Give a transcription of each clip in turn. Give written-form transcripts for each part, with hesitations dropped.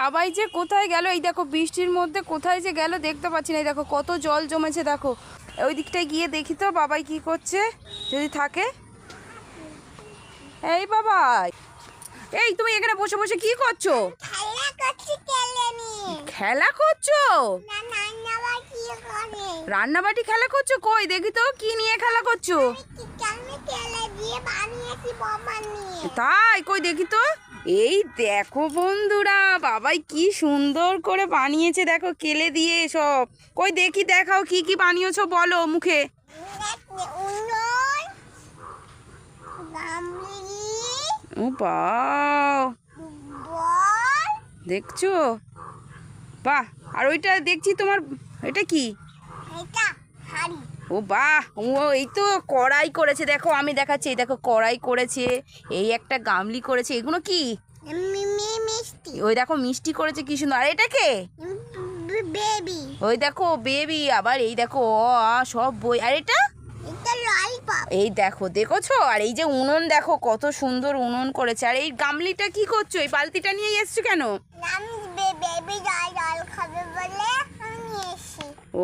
বাবাই যে কোথায় গেল, এই দেখো বৃষ্টির মধ্যে কোথায় যে গেল দেখতে পাচ্ছি না। এই দেখো কত জল জমেছে, দেখো ওই দিকটায় গিয়ে দেখি তো বাবাই কি করছে, যদি থাকে। এই বাবাই, এই তুমি এখানে বসে বসে কি করছো? খেলা করছো? রান্নাবাটি খেলা করছো? কই দেখি তো কি নিয়ে খেলা করছো। তাই কই দেখি তো। এই দেখো বন্ধুরা, বাবাই কি সুন্দর করে বানিয়েছে, দেখো কেলে দিয়ে সব। কই দেখি, দেখাও কি কি বানিয়েছো, বলো মুখে। ও বাহ, দেখছো? বাহ, আর ওইটা দেখছি তোমার, এটা কি? ও বাহ, ও এই তো কড়াই করেছে, দেখো আমি দেখাচ্ছি। এই দেখো কড়াই করেছে, এই একটা গামলি করেছে, এগুলো কি? ওই দেখো মিষ্টি করেছে, কি সুন্দর। আর এটা কে? বেবি। ওই দেখো বেবি, আবার এই দেখো সব বই। আর এটা এই দেখো, দেখেছো? আর এই যে উনুন, দেখো কত সুন্দর উনুন করেছে। আর এই গামলিটা কি করছো? এই বালতিটা নিয়ে এসছো কেন?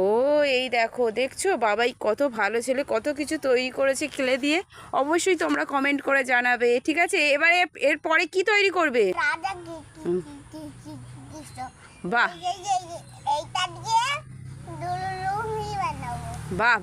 ও এই দেখো, দেখছো বাবাই কত ভালো ছেলে, কত কিছু তৈরি করেছে ক্লে দিয়ে। অবশ্যই তোমরা কমেন্ট করে জানাবে, ঠিক আছে? এবারে এরপরে কি তৈরি করবে? বাহ বাহ।